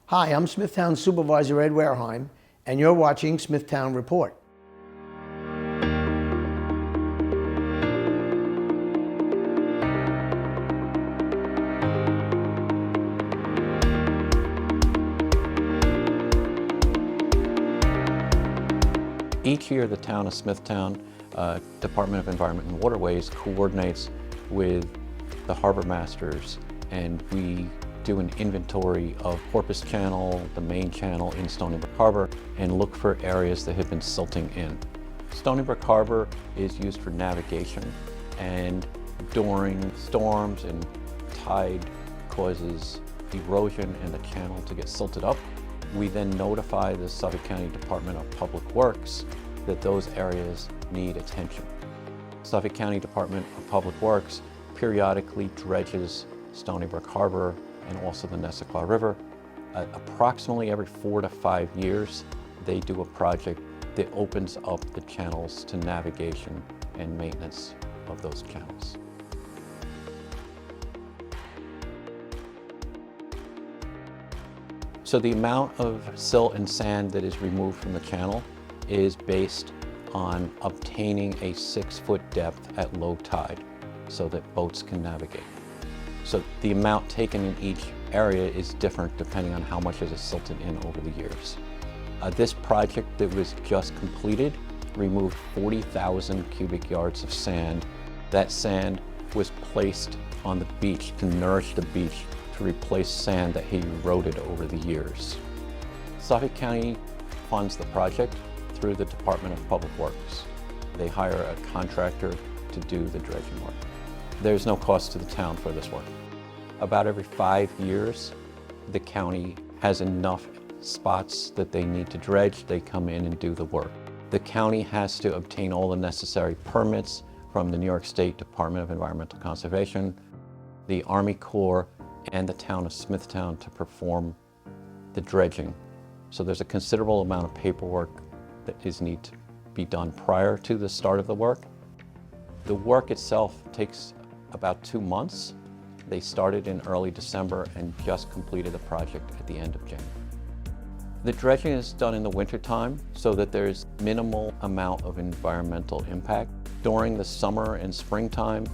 Hi, I'm Smithtown Supervisor Ed Wareheim, and you're watching Smithtown Report. Each year, the town of Smithtown Department of Environment and Waterways coordinates with the harbor masters, and we do an inventory of Porpoise Channel, the main channel in Stony Brook Harbor, and look for areas that have been silting in. Stony Brook Harbor is used for navigation, and during storms and tide causes erosion in the channel to get silted up. We then notify the Suffolk County Department of Public Works that those areas need attention. Suffolk County Department of Public Works periodically dredges Stony Brook Harbor and also the Nessequa River. Approximately every 4 to 5 years, they do a project that opens up the channels to navigation and maintenance of those channels. So the amount of silt and sand that is removed from the channel is based on obtaining a 6-foot depth at low tide so that boats can navigate. So the amount taken in each area is different depending on how much is silted in over the years. This project that was just completed removed 40,000 cubic yards of sand. That sand was placed on the beach to nourish the beach to replace sand that had eroded over the years. Suffolk County funds the project through the Department of Public Works. They hire a contractor to do the dredging work. There's no cost to the town for this work. About every 5 years, the county has enough spots that they need to dredge. They come in and do the work. The county has to obtain all the necessary permits from the New York State Department of Environmental Conservation, the Army Corps, and the town of Smithtown to perform the dredging. So there's a considerable amount of paperwork that needs to be done prior to the start of the work. The work itself takes about 2 months. They started in early December and just completed the project at the end of January. The dredging is done in the wintertime so that there's minimal amount of environmental impact. During the summer and springtime,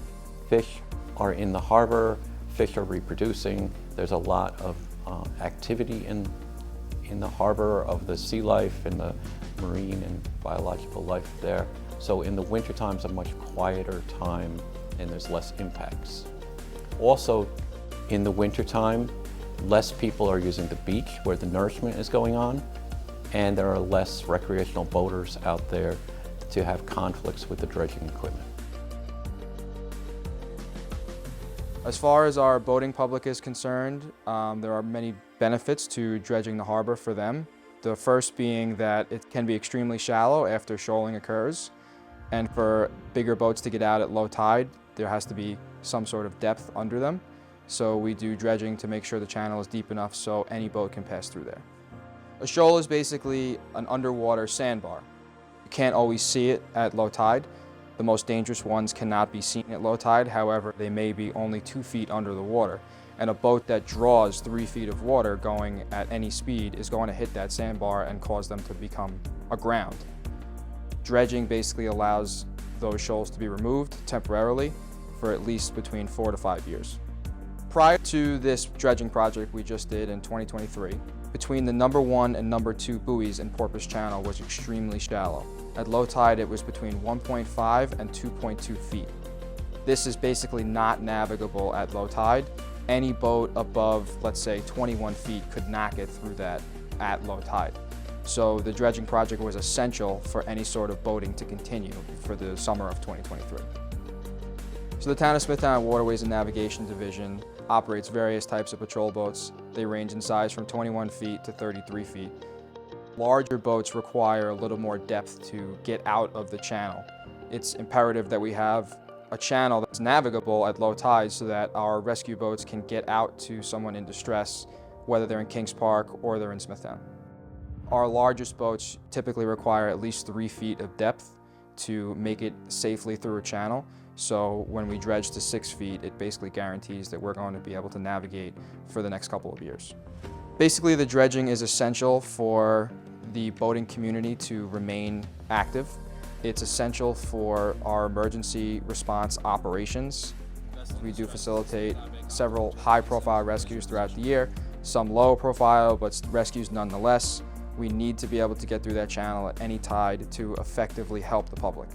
fish are in the harbor, fish are reproducing. There's a lot of activity in the harbor of the sea life and the marine and biological life there. So in the wintertime is a much quieter time and there's less impacts. Also, in the wintertime, less people are using the beach where the nourishment is going on, and there are less recreational boaters out there to have conflicts with the dredging equipment. As far as our boating public is concerned, there are many benefits to dredging the harbor for them. The first being that it can be extremely shallow after shoaling occurs, and for bigger boats to get out at low tide, there has to be some sort of depth under them. So we do dredging to make sure the channel is deep enough so any boat can pass through there. A shoal is basically an underwater sandbar. You can't always see it at low tide. The most dangerous ones cannot be seen at low tide, however, they may be only 2 feet under the water. And a boat that draws 3 feet of water going at any speed is going to hit that sandbar and cause them to become aground. Dredging basically allows those shoals to be removed temporarily for at least between 4 to 5 years. Prior to this dredging project we just did in 2023, between the number 1 and number 2 buoys in Porpoise Channel was extremely shallow. At low tide, it was between 1.5 and 2.2 feet. This is basically not navigable at low tide. Any boat above, let's say, 21 feet could not get through that at low tide. So the dredging project was essential for any sort of boating to continue for the summer of 2023. So the Town of Smithtown Waterways and Navigation Division operates various types of patrol boats. They range in size from 21 feet to 33 feet. Larger boats require a little more depth to get out of the channel. It's imperative that we have a channel that's navigable at low tide so that our rescue boats can get out to someone in distress, whether they're in Kings Park or they're in Smithtown. Our largest boats typically require at least 3 feet of depth to make it safely through a channel. So when we dredge to 6 feet, it basically guarantees that we're going to be able to navigate for the next couple of years. Basically, the dredging is essential for the boating community to remain active. It's essential for our emergency response operations. We do facilitate several high-profile rescues throughout the year, some low-profile, but rescues nonetheless. We need to be able to get through that channel at any tide to effectively help the public.